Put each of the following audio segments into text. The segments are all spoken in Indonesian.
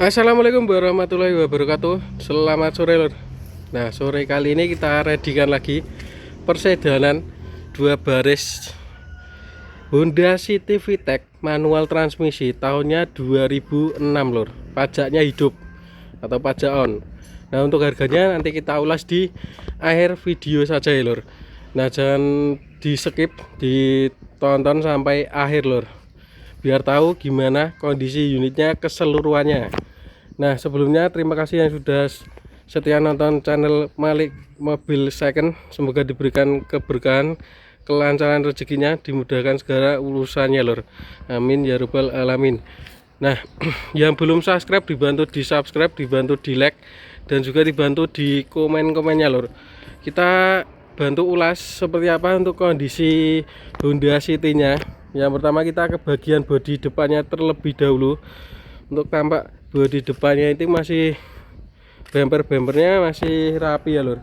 Assalamualaikum warahmatullahi wabarakatuh. Selamat sore lor. Nah, sore kali ini kita readykan lagi persedanan dua baris Honda City VTEC manual transmisi tahunnya 2006 lor. Pajaknya hidup atau pajak on. Nah, untuk harganya nanti kita ulas di akhir video saja ya lor. Nah, jangan di skip, ditonton sampai akhir lor, biar tahu gimana kondisi unitnya keseluruhannya. Nah, sebelumnya terima kasih yang sudah setia nonton channel Malik Mobil Second. Semoga diberikan keberkahan, kelancaran rezekinya, dimudahkan segala urusannya lor. Amin ya rabbal alamin. Nah, yang belum subscribe dibantu di subscribe, dibantu di like, dan juga dibantu di komen-komennya lor. Kita bantu ulas seperti apa untuk kondisi Honda City-nya. Yang pertama kita ke bagian bodi depannya terlebih dahulu. Untuk tampak bodi depannya itu masih bumpernya masih rapi ya lur,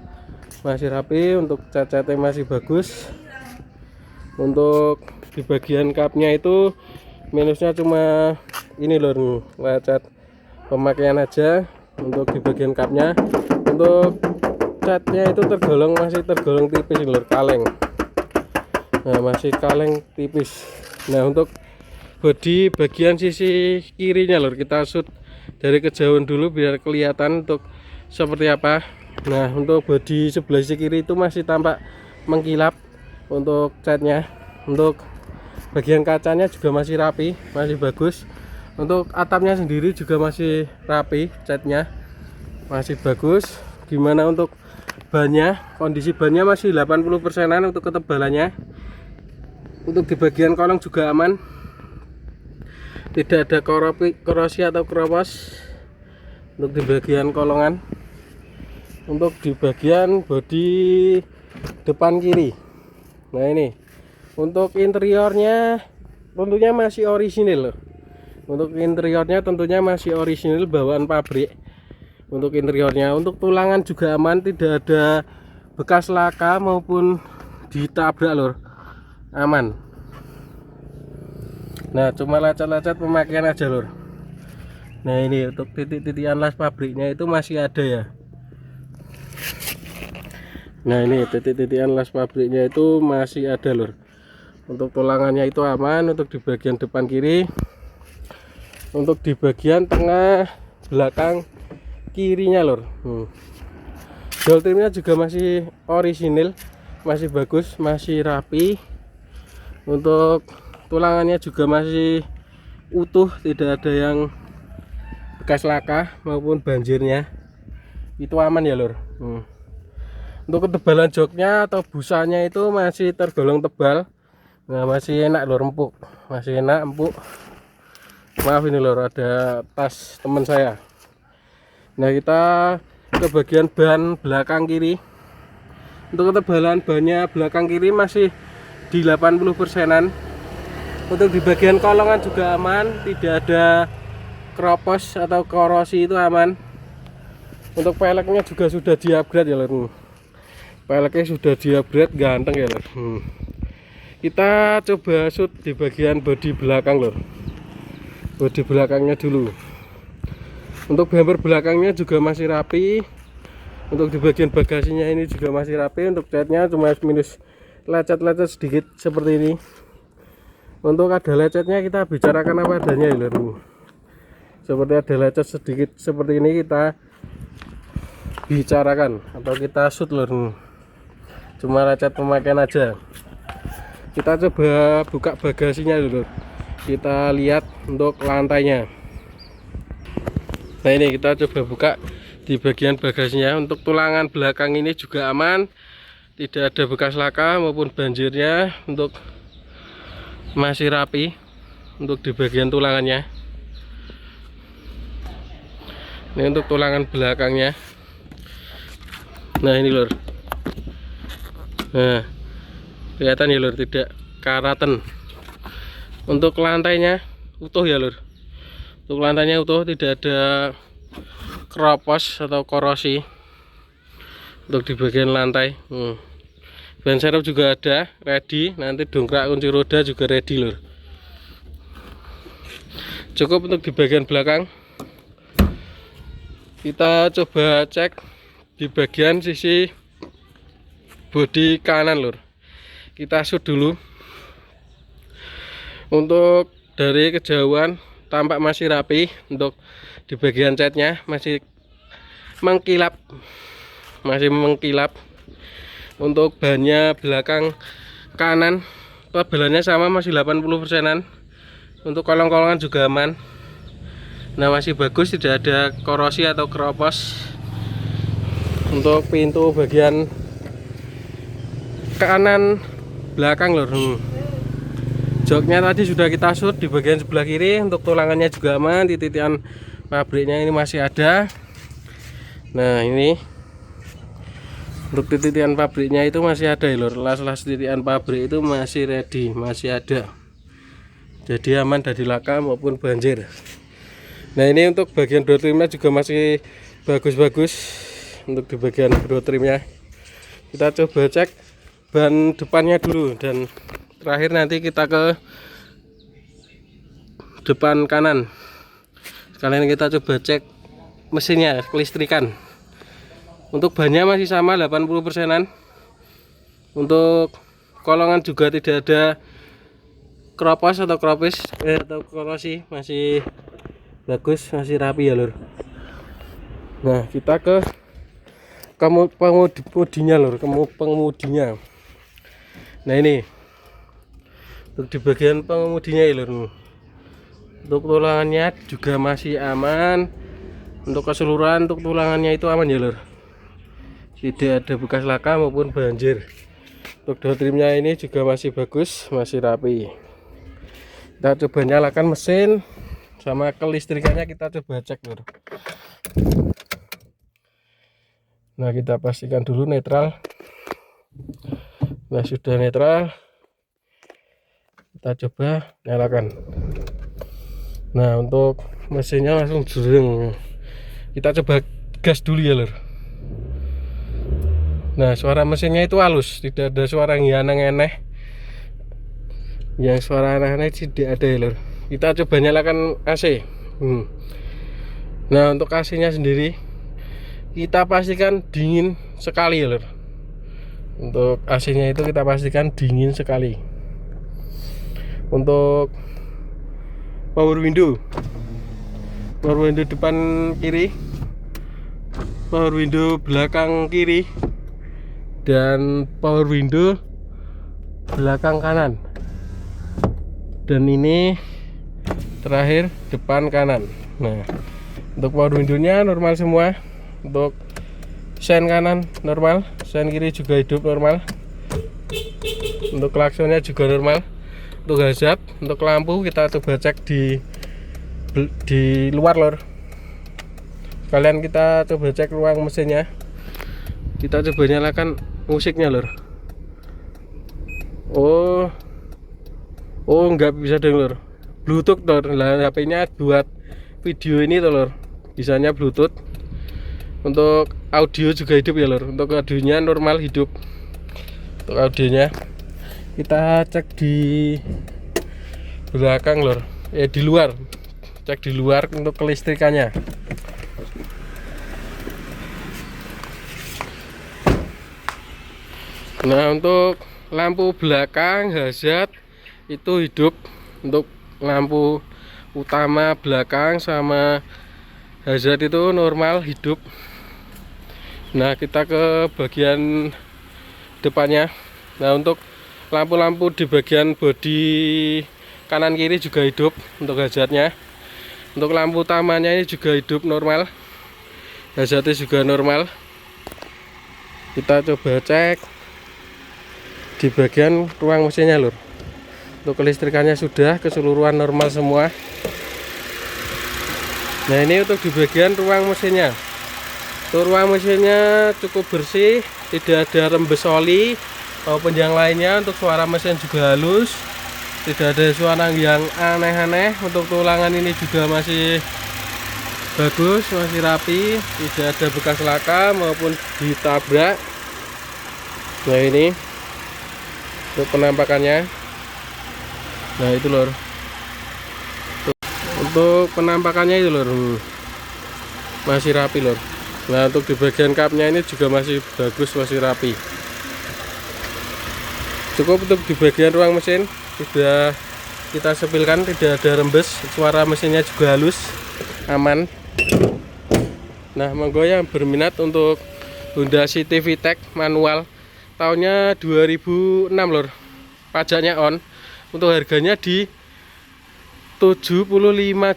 masih rapi. Untuk cat-catnya masih bagus. Untuk di bagian kapnya itu minusnya cuma ini lur, cat pemakaian aja. Untuk di bagian kapnya, untuk catnya itu masih tergolong tipis lur, kaleng. Nah, masih kaleng tipis. Nah, untuk bodi bagian sisi kirinya lur, kita shoot dari kejauhan dulu biar kelihatan untuk seperti apa. Nah, untuk bodi sebelah sisi kiri itu masih tampak mengkilap untuk catnya. Untuk bagian kacanya juga masih rapi, masih bagus. Untuk atapnya sendiri juga masih rapi, catnya masih bagus. Gimana untuk bannya, kondisi bannya masih 80%an untuk ketebalannya. Untuk di bagian kolong juga aman, tidak ada korosi atau keropos untuk di bagian kolongan. Untuk di bagian bodi depan kiri, nah ini untuk interiornya tentunya masih orisinil loh. Untuk interiornya tentunya masih orisinil, bawaan pabrik. Untuk interiornya, untuk tulangan juga aman, tidak ada bekas laka maupun ditabrak lor, aman. Nah, cuma lecet-lecet pemakaian aja lor. Nah, ini untuk titik-titikan las pabriknya itu masih ada ya. Nah, ini titik-titikan las pabriknya itu masih ada lor. Untuk tulangannya itu aman. Untuk di bagian depan kiri, untuk di bagian tengah belakang kirinya lor, Jol trimnya juga masih orisinil, masih bagus, masih rapi. Untuk tulangannya juga masih utuh, tidak ada yang bekas laka maupun banjirnya, itu aman ya lur. Untuk ketebalan joknya atau busanya itu masih tergolong tebal. Nah, masih enak lur, empuk, masih enak, empuk. Maaf ini lur, ada tas teman saya. Nah, kita ke bagian ban belakang kiri. Untuk ketebalan bannya belakang kiri masih di 80%an. Untuk di bagian kolongan juga aman, tidak ada keropos atau korosi, itu aman. Untuk peleknya juga sudah di-upgrade ya lur. Peleknya sudah di-upgrade, ganteng ya lur. Kita coba shoot di bagian bodi belakang lur. Bodi belakangnya dulu. Untuk bumper belakangnya juga masih rapi. Untuk di bagian bagasinya ini juga masih rapi. Untuk catnya cuma minus lecet-lecet sedikit seperti ini. Untuk ada lecetnya kita bicarakan apa adanya ya lur. Seperti ada lecet sedikit seperti ini kita bicarakan atau kita shoot lur. Cuma lecet pemakaian aja. Kita coba buka bagasinya dulu. Kita lihat untuk lantainya. Nah, ini kita coba buka di bagian bagasinya. Untuk tulangan belakang ini juga aman, tidak ada bekas laka maupun banjirnya. Untuk masih rapi untuk di bagian tulangannya. Ini untuk tulangan belakangnya. Nah, ini lur. Nah, kelihatan ya lur, tidak karatan. Untuk lantainya utuh ya lur. Untuk lantainya utuh, tidak ada keropos atau korosi. Untuk di bagian lantai, ban serep juga ada, ready. Nanti dongkrak kunci roda juga ready lur. Cukup untuk di bagian belakang. Kita coba cek di bagian sisi bodi kanan lur. Kita shoot dulu. Untuk dari kejauhan tampak masih rapi. Untuk di bagian catnya masih mengkilap, Untuk bannya belakang kanan tebalannya sama, masih 80%an. Untuk kolong-kolongan juga aman. Nah, masih bagus, tidak ada korosi atau keropos. Untuk pintu bagian kanan belakang lur, joknya tadi sudah kita shoot di bagian sebelah kiri. Untuk tulangannya juga aman, titian pabriknya ini masih ada. Nah, ini untuk titian pabriknya itu masih ada ya lur. Las-las titian pabrik itu masih ready, masih ada. Jadi aman dari laka maupun banjir. Nah, ini untuk bagian door trimnya juga masih bagus-bagus. Untuk di bagian door trimnya kita coba cek ban depannya dulu, dan terakhir nanti kita ke depan kanan. Sekalian kita coba cek mesinnya, kelistrikan. Untuk bannya masih sama 80%an. Untuk kolongan juga tidak ada keropos atau atau korosi, masih bagus, masih rapi ya lur. Nah, kita ke pengemudinya lur, pengemudinya. Nah, ini untuk di bagian pengemudinya ya lur. Untuk tulangannya juga masih aman. Untuk keseluruhan untuk tulangannya itu aman ya lur. Tidak ada bekas laka maupun banjir. Untuk door trimnya ini juga masih bagus, masih rapi. Kita coba nyalakan mesin, sama kelistrikannya kita coba cek lur. Nah, kita pastikan dulu netral. Nah, sudah netral, kita coba nyalakan. Nah, untuk mesinnya langsung jreng. Kita coba gas dulu ya lur. Nah, suara mesinnya itu halus, tidak ada suara yang aneh-aneh. Yang suara aneh-aneh tidak ada ya lur. Kita coba nyalakan AC. Nah, untuk AC nya sendiri kita pastikan dingin sekali ya lur. Untuk AC nya itu kita pastikan dingin sekali. Untuk power window depan kiri, power window belakang kiri, dan power window belakang kanan. Dan ini terakhir depan kanan. Nah, untuk power window-nya normal semua. Untuk sen kanan normal, sen kiri juga hidup normal. Untuk klaksonnya juga normal. Untuk hazard, untuk lampu kita coba cek di luar lor. Kalian kita coba cek ruang mesinnya. Kita coba nyalakan musiknya lor. Oh, nggak bisa denger Bluetooth lor. Lah, HP-nya buat video ini tuh lor, bisanya Bluetooth. Untuk audio juga hidup ya lor. Untuk audionya normal hidup. Untuk audionya kita cek di belakang lor, di luar. Cek di luar untuk kelistrikannya. Nah, untuk lampu belakang hazard itu hidup. Untuk lampu utama belakang sama hazard itu normal hidup. Nah, kita ke bagian depannya. Nah, untuk lampu-lampu di bagian bodi kanan kiri juga hidup untuk hazardnya. Untuk lampu utamanya ini juga hidup normal, hazardnya juga normal. Kita coba cek di bagian ruang mesinnya lur. Untuk kelistrikannya sudah keseluruhan normal semua. Nah, ini untuk di bagian ruang mesinnya. Untuk ruang mesinnya cukup bersih, tidak ada rembes oli maupun yang lainnya. Untuk suara mesin juga halus, tidak ada suara yang aneh-aneh. Untuk tulangan ini juga masih bagus, masih rapi, tidak ada bekas laka maupun ditabrak. Nah, ini untuk penampakannya. Nah, itu lor. Untuk penampakannya itu lor. masih rapi lor. Nah untuk di bagian kapnya ini juga masih bagus, masih rapi. Cukup untuk di bagian ruang mesin sudah kita sepilkan, tidak ada rembes, suara mesinnya juga halus, aman. Nah monggo yang berminat untuk Honda City VTEC manual tahunnya 2006 lor, pajaknya on, untuk harganya di 75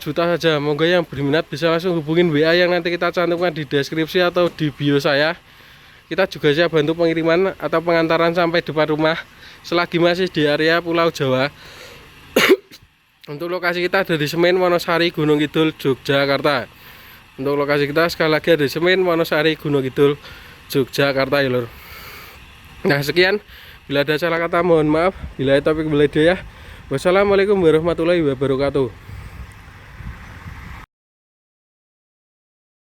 juta saja. Monggo yang berminat bisa langsung hubungin WA yang nanti kita cantumkan di deskripsi atau di bio saya. Kita juga siap bantu pengiriman atau pengantaran sampai depan rumah selagi masih di area Pulau Jawa. Untuk lokasi kita ada di Semen, Wonosari, Gunung Kidul, Yogyakarta. Untuk lokasi kita sekali lagi ada di Semen, Wonosari, Gunung Kidul, Yogyakarta ya lor. Nah sekian, bila ada salah kata mohon maaf. Bila topik beli ya. Wassalamualaikum warahmatullahi wabarakatuh.